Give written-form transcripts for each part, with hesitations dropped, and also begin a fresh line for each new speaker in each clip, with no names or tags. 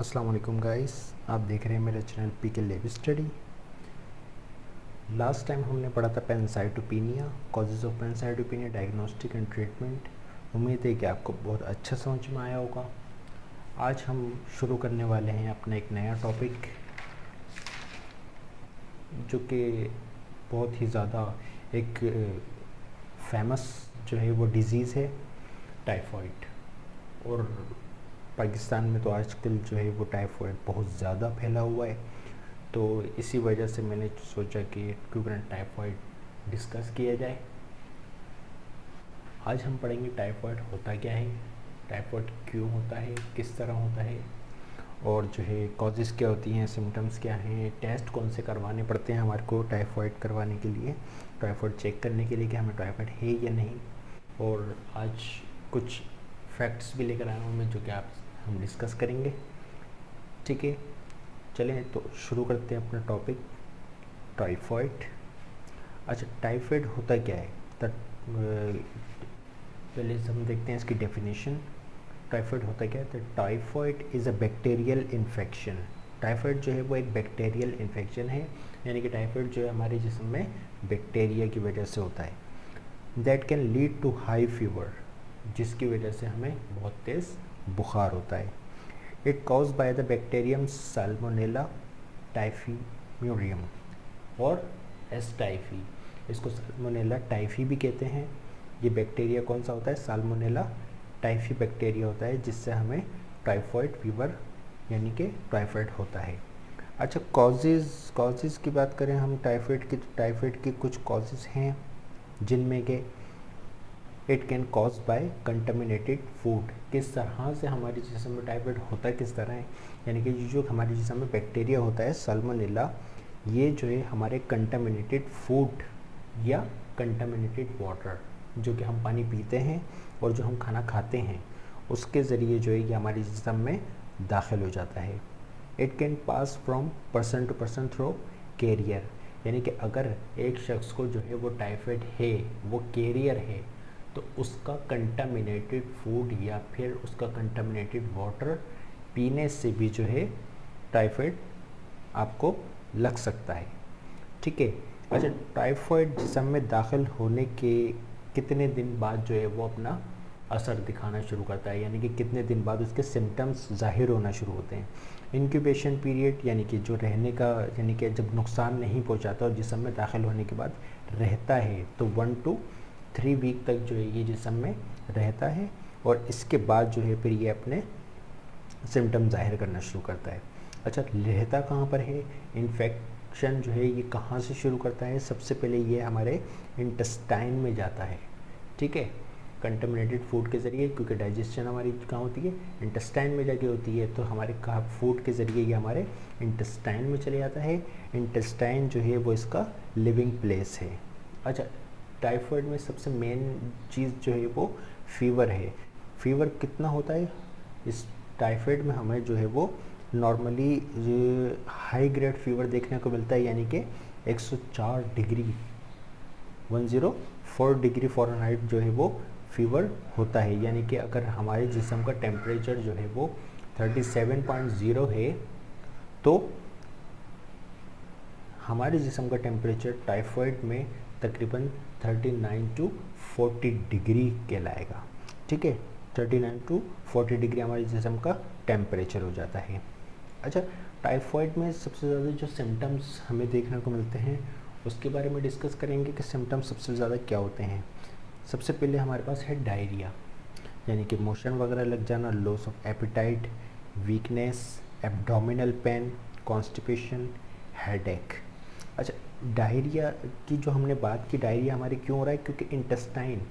अस्सलाम वालेकुम गाइस, आप देख रहे हैं मेरा चैनल पी के लैब स्टडी। लास्ट टाइम हमने पढ़ा था pancytopenia, causes of pancytopenia, diagnostic and treatment. उम्मीद है कि आपको बहुत अच्छा समझ में आया होगा। आज हम शुरू करने वाले हैं अपना एक नया टॉपिक, जो कि बहुत ही ज़्यादा एक फेमस जो है वो डिज़ीज़ है, टाइफॉइड। और पाकिस्तान में तो आजकल जो है वो टाइफॉइड बहुत ज़्यादा फैला हुआ है, तो इसी वजह से मैंने सोचा कि क्यों ना टाइफॉइड डिस्कस किया जाए। आज हम पढ़ेंगे टाइफॉइड होता क्या है, टाइफॉइड क्यों होता है, किस तरह होता है, और जो है कॉजेज़ क्या होती हैं, सिम्टम्स क्या हैं, टेस्ट कौन से करवाने पड़ते हैं हमारे को टाइफॉइड करवाने के लिए, टाइफॉइड चेक करने के लिए कि हमें टाइफॉइड है या नहीं। और आज कुछ फैक्ट्स भी लेकर आया हूँ मैं, जो कि हम डिस्कस करेंगे। ठीक है, चलें तो शुरू करते हैं अपना टॉपिक, टाइफॉइड। अच्छा, टाइफॉइड होता क्या है? पहले हम देखते हैं इसकी डेफिनेशन। टाइफॉइड होता क्या है? तो typhoid is a bacterial infection. Typhoid जो है वो एक बैक्टीरियल इन्फेक्शन है, यानी कि टाइफॉइड जो है हमारे जिस्म में बैक्टीरिया की वजह से होता है। That can lead to high fever, जिसकी वजह से हमें बहुत तेज़ बुखार होता है। It cause by the bacterium Salmonella typhimurium और एस टाइफी। इसको साल्मोनेला टाइफी भी कहते हैं। ये बैक्टीरिया कौन सा होता है? साल्मोनेला टाइफी बैक्टीरिया होता है, जिससे हमें टाइफॉइड फीवर यानी कि टाइफॉइड होता है। अच्छा, कॉजेज़ की बात करें हम टाइफॉइड की, तो टाइफॉइड की कुछ कॉजेज़ हैं, जिनमें के it can cause by contaminated food. किस तरह से हमारे जिस्म में टाइफॉइड होता है, किस तरह है, यानी कि जो हमारे जिस्म में बैक्टीरिया होता है साल्मोनेला, ये जो है हमारे कंटामिनेटेड फूड या कंटामिनेटेड वाटर, जो कि हम पानी पीते हैं और जो हम खाना खाते हैं, उसके ज़रिए जो है ये हमारे जिस्म में दाखिल हो जाता है। It can pass from person to person through carrier, यानी कि अगर एक शख्स को जो है वो टाइफॉइड है, वो कैरियर है, तो उसका कंटामिनेटेड फूड या फिर उसका कंटामिनेटेड वाटर पीने से भी जो है टाइफॉइड आपको लग सकता है। ठीक है। अच्छा, टाइफॉइड जिस्म में दाखिल होने के कितने दिन बाद जो है वो अपना असर दिखाना शुरू करता है, यानी कि कितने दिन बाद उसके सिम्टम्स ज़ाहिर होना शुरू होते हैं। इंक्यूबेशन पीरियड, यानी कि जो रहने का, यानी कि जब नुकसान नहीं पहुंचाता और जिस्म में दाखिल होने के बाद रहता है, तो 1 to 3 वीक तक जो है ये जिस्म में रहता है, और इसके बाद जो है फिर ये अपने सिम्टम ज़ाहिर करना शुरू करता है। अच्छा, रहता कहाँ पर है? इन्फेक्शन जो है ये कहाँ से शुरू करता है? सबसे पहले ये हमारे इंटेस्टाइन में जाता है। ठीक है, कंटामिनेटेड फूड के ज़रिए, क्योंकि डाइजेशन हमारी कहाँ होती है? इंटेस्टाइन में जाके होती है, तो हमारे कहाँ फूड के ज़रिए ये हमारे इंटेस्टाइन में चले जाता है। इंटेस्टाइन जो है वो इसका लिविंग प्लेस है। अच्छा, टाइफॉइड में सबसे मेन चीज़ जो है वो फीवर है। फीवर कितना होता है इस टाइफॉइड में? हमें जो है वो नॉर्मली हाई ग्रेड फीवर देखने को मिलता है, यानी कि 104 डिग्री 104 डिग्री फ़ारेनहाइट जो है वो फीवर होता है। यानी कि अगर हमारे जिस्म का टेम्परेचर जो है वो 37.0 है, तो हमारे जिस्म का टेम्परेचर टाइफॉइड में तकरीबन 39 to 40 डिग्री कहलाएगा। ठीक है, 39 to 40 डिग्री हमारे जिस्म का टेम्परेचर हो जाता है। अच्छा, टाइफॉइड में सबसे ज़्यादा जो सिम्टम्स हमें देखने को मिलते हैं, उसके बारे में डिस्कस करेंगे कि सिम्टम्स सबसे ज़्यादा क्या होते हैं। सबसे पहले हमारे पास है डायरिया, यानी कि मोशन वगैरह लग जाना, loss of appetite, weakness, abdominal pain, constipation, headache. अच्छा, डायरिया की जो हमने बात की, डायरिया हमारे क्यों हो रहा है? क्योंकि इंटेस्टाइन,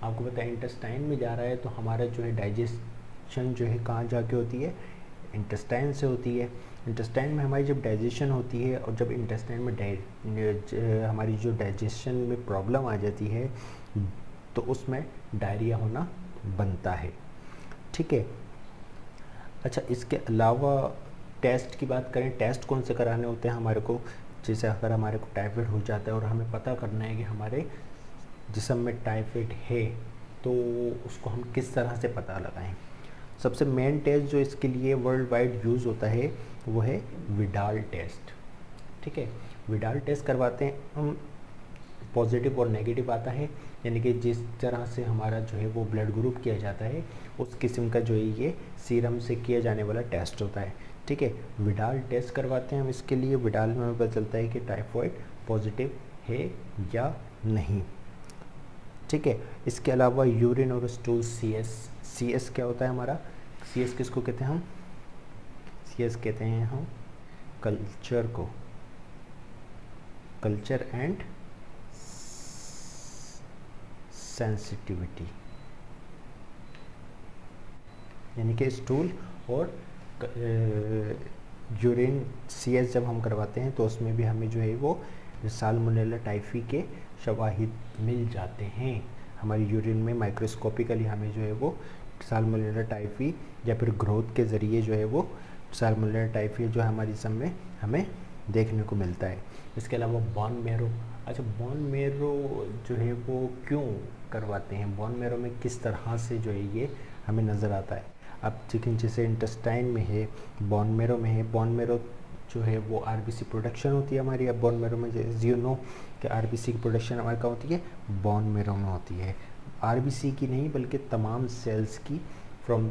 आपको पता है इंटेस्टाइन में जा रहा है, तो हमारा जो है डाइजेशन जो है कहाँ जाके होती है? इंटेस्टाइन से होती है। इंटेस्टाइन में हमारी जब डाइजेशन होती है, और जब इंटेस्टाइन में हमारी जो डाइजेशन में प्रॉब्लम आ जाती है, तो उसमें डायरिया होना बनता है। ठीक है। अच्छा, इसके अलावा टेस्ट की बात करें, टेस्ट कौन से कराने होते हैं हमारे को? जैसे अगर हमारे को टाइफाइड हो जाता है और हमें पता करना है कि हमारे जिस्म में टाइफाइड है, तो उसको हम किस तरह से पता लगाएं? सबसे मेन टेस्ट जो इसके लिए वर्ल्ड वाइड यूज़ होता है वो है विडाल टेस्ट। ठीक है, विडाल टेस्ट करवाते हैं हम, पॉजिटिव और नेगेटिव आता है, यानी कि जिस तरह से हमारा जो है वो ब्लड ग्रुप किया जाता है उस किस्म का जो है ये सीरम से किया जाने वाला टेस्ट होता है। ठीक है, विडाल टेस्ट करवाते हैं हम, इसके लिए विडाल में हमें पता चलता है कि टाइफॉइड पॉजिटिव है या नहीं। ठीक है, इसके अलावा यूरिन और स्टूल CS क्या होता है हमारा, CS किसको कहते हैं हम, CS कहते हैं हम कल्चर को, कल्चर एंड सेंसिटिविटी, यानी कि स्टूल और यूरिन CS जब हम करवाते हैं तो उसमें भी हमें जो है वो साल्मोनेला टाइफी के शवाहिद मिल जाते हैं। हमारी यूरिन में माइक्रोस्कोपिकली हमें जो है वो साल्मोनेला टाइफी या फिर ग्रोथ के ज़रिए जो है वो साल्मोनेला टाइफी जो हमारी जिस्म में हमें देखने को मिलता है। इसके अलावा बोन मैरो, अच्छा बोन मैरो जो है वो क्यों करवाते हैं, बोन मैरो में किस तरह से जो है ये हमें नज़र आता है। अब चिकन जैसे इंटेस्टाइन में है, बोन मैरो में है, बोन मैरो जो है वो RBC प्रोडक्शन होती है हमारी। अब बोन मैरो में यू नो कि RBC की प्रोडक्शन हमारे कहाँ होती है, बोन मैरो में होती है। RBC की नहीं बल्कि तमाम सेल्स की, फ्रॉम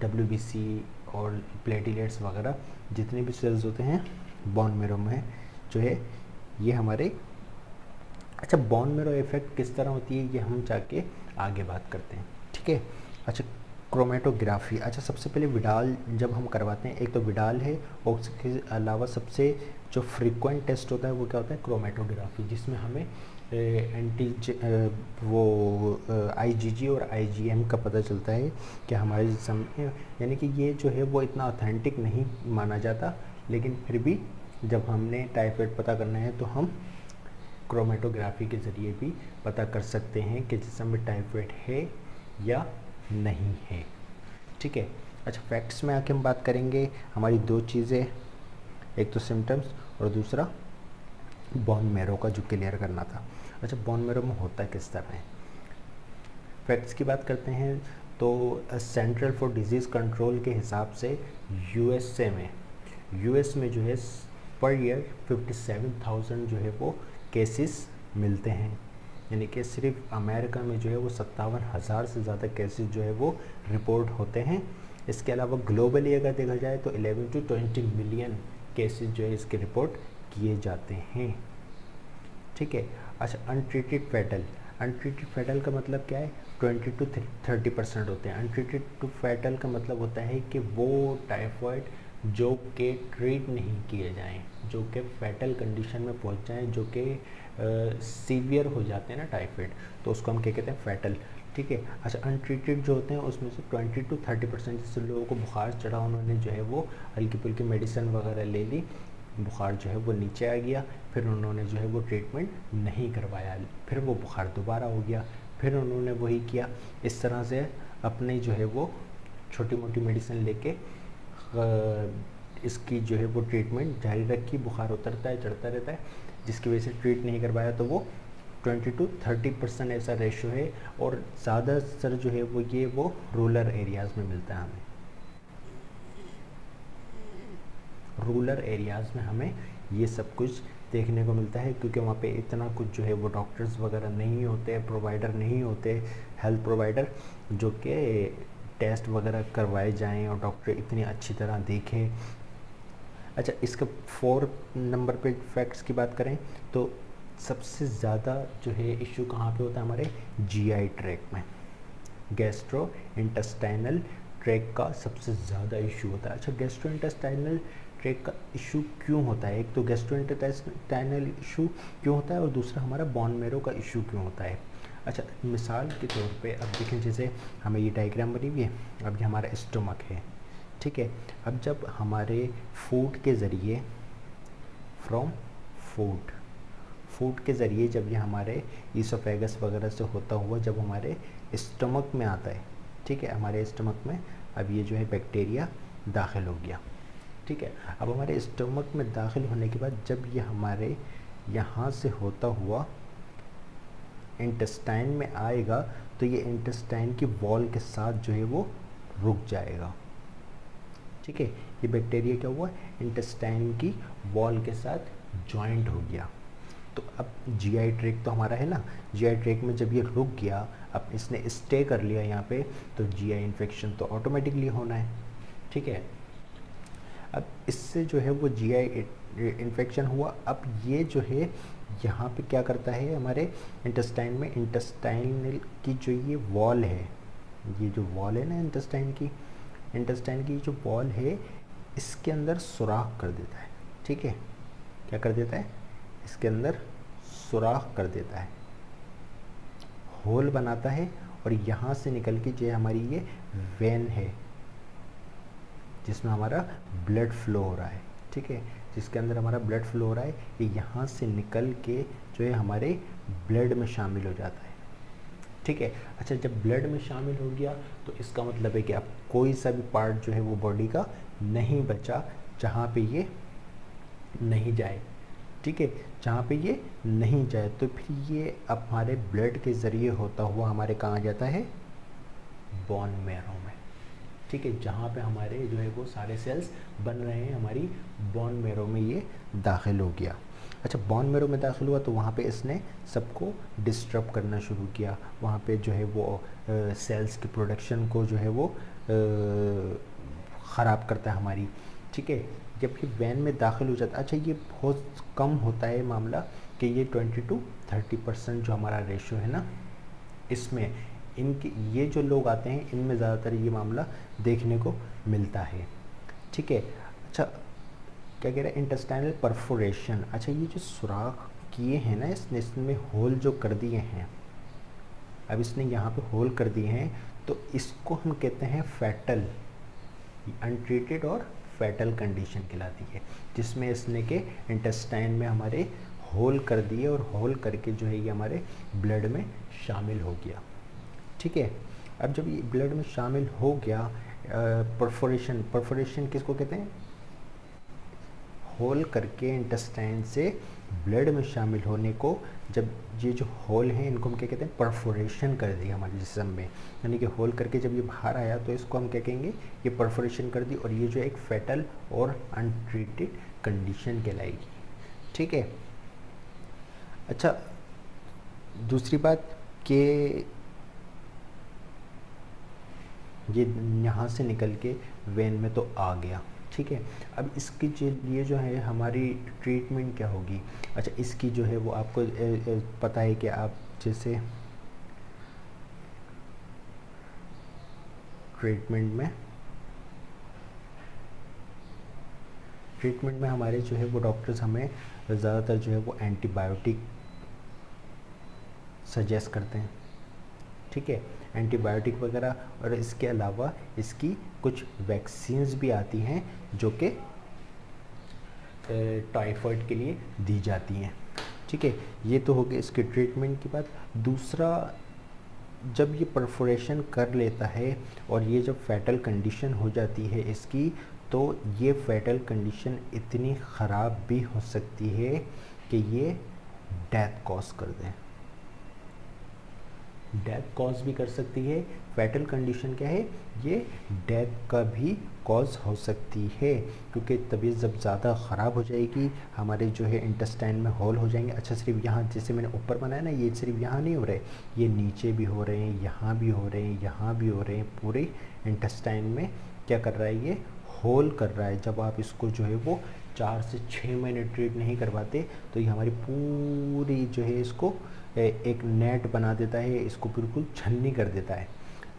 WBC और प्लेटलेट्स वगैरह जितने भी सेल्स होते हैं बोन मैरो में जो है ये हमारे। अच्छा, बोन मैरो इफेक्ट किस तरह होती है ये हम जाके आगे बात करते हैं। ठीक है, अच्छा क्रोमेटोग्राफी, अच्छा सबसे पहले विडाल जब हम करवाते हैं, एक तो विडाल है और उसके अलावा सबसे जो फ्रीक्वेंट टेस्ट होता है वो क्या होता है, क्रोमेटोग्राफी, जिसमें हमें IgG और IgM का पता चलता है कि हमारे जिस्म में, यानी कि ये जो है वो इतना ऑथेंटिक नहीं माना जाता, लेकिन फिर भी जब हमने टाइफाइड पता करना है तो हम क्रोमेटोग्राफी के ज़रिए भी पता कर सकते हैं कि जिस्म में टाइफाइड है या नहीं है। ठीक है, अच्छा फैक्ट्स में आके हम बात करेंगे, हमारी दो चीज़ें, एक तो सिम्टम्स और दूसरा बोन मैरो का जो क्लियर करना था। अच्छा बोन मैरो में होता किस तरह है, फैक्ट्स की बात करते हैं तो सेंट्रल फॉर डिजीज़ कंट्रोल के हिसाब से यूएस में जो है पर ईयर 57,000 जो है वो केसेस मिलते हैं, यानी कि सिर्फ अमेरिका में जो है वो 57,000 से ज़्यादा केसेस जो है वो रिपोर्ट होते हैं। इसके अलावा ग्लोबली अगर देखा जाए तो 11 to 20 मिलियन केसेस जो है इसके रिपोर्ट किए जाते हैं। ठीक है, अच्छा अनट्रीटेड फैटल का मतलब क्या है, 20 to 30% होते हैं। अनट्रीटेड टू फैटल का मतलब होता है कि वो टाइफॉइड जो कि ट्रीट नहीं किए जाएँ, जो कि फैटल कंडीशन में पहुंच जाएँ, जो कि सीवियर हो जाते हैं ना टाइफाइड, तो उसको हम क्या कहते हैं, फैटल। ठीक है, अच्छा अनट्रीटेड जो होते हैं उसमें से 20 to 30% जैसे लोगों को बुखार चढ़ा, उन्होंने जो है वो हल्की फुल्की मेडिसिन वगैरह ले ली, बुखार जो है वो नीचे आ गया, फिर उन्होंने जो है वो ट्रीटमेंट नहीं करवाया, फिर वो बुखार दोबारा हो गया, फिर उन्होंने वही किया, इस तरह से अपने जो है वो छोटी मोटी मेडिसिन लेके इसकी जो है वो ट्रीटमेंट जारी रखी, बुखार उतरता है चढ़ता रहता है, जिसकी वजह से ट्रीट नहीं करवाया, तो वो 20 to 30% ऐसा रेशो है। और ज़्यादातर जो है वो रूरल एरियाज़ में मिलता है हमें, रूरल एरियाज़ में हमें ये सब कुछ देखने को मिलता है, क्योंकि वहाँ पे इतना कुछ जो है वो डॉक्टर्स वगैरह नहीं होते, प्रोवाइडर नहीं होते, हेल्थ प्रोवाइडर जो कि टेस्ट वगैरह करवाए जाएं और डॉक्टर इतनी अच्छी तरह देखें। अच्छा, इसका 4 नंबर पे फैक्ट्स की बात करें तो सबसे ज़्यादा जो है इशू कहाँ पे होता है, हमारे GI ट्रैक में, गैस्ट्रो इंटेस्टाइनल ट्रैक का सबसे ज़्यादा इशू होता है। अच्छा, गैस्ट्रो इंटेस्टाइनल ट्रैक का इशू क्यों होता है, एक तो गैस्ट्रो इंटेस्टाइनल इशू क्यों होता है और दूसरा हमारा बोन मैरो का इशू क्यों होता है। अच्छा, मिसाल के तौर पे अब देखें, जैसे हमें ये डायग्राम बनी हुई है, अब ये हमारा स्टमक है। ठीक है, अब जब हमारे फूड के ज़रिए फ्रॉम फूड के ज़रिए जब ये हमारे ईसोफेगस वगैरह से होता हुआ जब हमारे स्टमक में आता है, ठीक है, हमारे स्टमक में अब ये जो है बैक्टीरिया दाखिल हो गया। ठीक है, अब हमारे स्टमक में दाखिल होने के बाद जब ये हमारे यहाँ से होता हुआ इंटेस्टाइन में आएगा, तो ये इंटेस्टाइन की वॉल के साथ जो है वो रुक जाएगा। ठीक है, ये बैक्टीरिया क्या हुआ, इंटेस्टाइन की वॉल के साथ जॉइंट हो गया। तो अब जीआई ट्रैक्ट तो हमारा है ना, जीआई ट्रैक्ट में जब ये रुक गया, अब इसने स्टे कर लिया यहाँ पे, तो जीआई इन्फेक्शन तो ऑटोमेटिकली होना है। ठीक है, अब इससे जो है वो जीआई इन्फेक्शन हुआ। अब ये जो है यहाँ पे क्या करता है, हमारे इंटेस्टाइन में इंटेस्टाइनल की जो ये वॉल है, ये जो वॉल है ना इंटेस्टाइन की जो वॉल है, इसके अंदर सुराख कर देता है। ठीक है, क्या कर देता है, इसके अंदर सुराख कर देता है, होल बनाता है, और यहाँ से निकल के जो हमारी ये वेन है जिसमें हमारा ब्लड फ्लो हो रहा है। ठीक है, जिसके अंदर हमारा ब्लड फ्लो हो रहा है, ये यहाँ से निकल के जो है हमारे ब्लड में शामिल हो जाता है। ठीक है, अच्छा, जब ब्लड में शामिल हो गया तो इसका मतलब है कि अब कोई सा भी पार्ट जो है वो बॉडी का नहीं बचा जहाँ पे ये नहीं जाए। ठीक है, जहाँ पे ये नहीं जाए तो फिर ये अब हमारे ब्लड के ज़रिए होता हुआ हमारे कहाँ जाता है, बोन मैरो में। ठीक है, जहाँ पे हमारे जो है वो सारे सेल्स बन रहे हैं, हमारी बोन मैरो में ये दाखिल हो गया। अच्छा, बोन मैरो में दाखिल हुआ तो वहाँ पे इसने सबको डिस्टर्ब करना शुरू किया, वहाँ पे जो है वो सेल्स की प्रोडक्शन को जो है वो ख़राब करता है हमारी। ठीक है, जब ये वैन में दाखिल हो जाता है, अच्छा ये बहुत कम होता है मामला कि ये 20 to 30% जो हमारा रेशो है ना, इसमें इनके ये जो लोग आते हैं इनमें ज़्यादातर ये मामला देखने को मिलता है। ठीक है, अच्छा क्या कह रहा है, इंटेस्टाइनल परफोरेशन। अच्छा, ये जो सुराख किए हैं ना इसने, इसमें होल जो कर दिए हैं, अब इसने यहाँ पे होल कर दिए हैं, तो इसको हम कहते हैं फैटल, अनट्रीटेड और फैटल कंडीशन कहलाती है, जिसमें इसने के इंटेस्टाइन में हमारे होल कर दिए, और होल करके जो है ये हमारे ब्लड में शामिल हो गया। ठीक है, अब जब ये ब्लड में शामिल हो गया, परफोरेशन किसको कहते हैं, होल करके इंटेस्टाइन से ब्लड में शामिल होने को, जब ये जो होल हैं इनको हम क्या कहते हैं, परफोरेशन कर दिया हमारे जिस्म में, यानी कि होल करके जब ये बाहर आया तो इसको हम क्या कहेंगे, ये परफोरेशन कर दी, और ये जो एक फैटल और अनट्रीटेड कंडीशन कहलाएगी। ठीक है, अच्छा दूसरी बात कि ये यहाँ से निकल के वेन में तो आ गया। ठीक है, अब इसकी लिए जो है हमारी ट्रीटमेंट क्या होगी। अच्छा, इसकी जो है वो आपको पता है कि आप जैसे ट्रीटमेंट में हमारे जो है वो डॉक्टर्स हमें ज़्यादातर जो है वो एंटीबायोटिक सजेस्ट करते हैं। ठीक है, एंटीबायोटिक वगैरह, और इसके अलावा इसकी कुछ वैक्सीन्स भी आती हैं जो कि टाइफाइड के लिए दी जाती हैं। ठीक है, ये तो हो गया इसके ट्रीटमेंट की बात। दूसरा, जब ये परफोरेशन कर लेता है और ये जब फैटल कंडीशन हो जाती है इसकी, तो ये फैटल कंडीशन इतनी ख़राब भी हो सकती है कि ये डेथ कॉज कर दें, डेथ कॉज भी कर सकती है। फैटल कंडीशन क्या है, ये डेथ का भी कॉज हो सकती है, क्योंकि तबीयत जब ज़्यादा ख़राब हो जाएगी, हमारे जो है इंटेस्टाइन में होल हो जाएंगे। अच्छा, सिर्फ यहाँ जैसे मैंने ऊपर बनाया ना, ये सिर्फ यहाँ नहीं हो रहे, ये नीचे भी हो रहे हैं, यहाँ भी हो रहे हैं, यहाँ भी हो रहे हैं, पूरे इंटेस्टाइन में क्या कर रहा है, ये होल कर रहा है। जब आप इसको जो है वो 4 से 6 महीने ट्रीट नहीं करवाते तो ये हमारी पूरी जो है इसको एक नेट बना देता है, इसको बिल्कुल छन्नी कर देता है।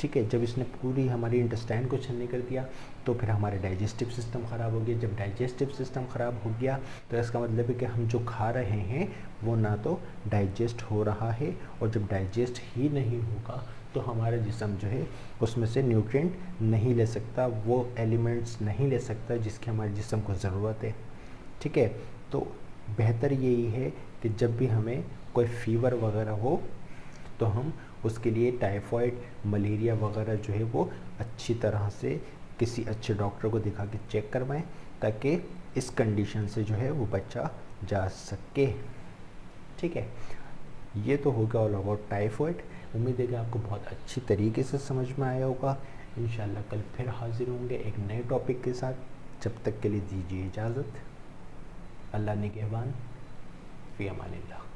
ठीक है, जब इसने पूरी हमारी इंटेस्टाइन को छन्नी कर दिया तो फिर हमारे डाइजेस्टिव सिस्टम ख़राब हो गया। जब डाइजेस्टिव सिस्टम ख़राब हो गया तो इसका मतलब है कि हम जो खा रहे हैं वो ना तो डाइजेस्ट हो रहा है, और जब डाइजेस्ट ही नहीं होगा तो हमारा जिस्म जो है उसमें से न्यूट्रिएंट नहीं ले सकता, वो एलिमेंट्स नहीं ले सकता जिसकी हमारे जिस्म को ज़रूरत है। ठीक है, तो बेहतर यही है कि जब भी हमें कोई फीवर वगैरह हो तो हम उसके लिए टाइफाइड, मलेरिया वगैरह जो है वो अच्छी तरह से किसी अच्छे डॉक्टर को दिखा के चेक करवाएं, ताकि इस कंडीशन से जो है वो बचा जा सके। ठीक है, ये तो हो गया ऑल अबाउट टाइफाइड। उम्मीद है कि आपको बहुत अच्छी तरीके से समझ में आया होगा। इंशाल्लाह कल फिर हाजिर होंगे एक नए टॉपिक के साथ। जब तक के लिए दीजिए इजाज़त। अल्लाह निगहबान, फ़ी अमानिल्लाह।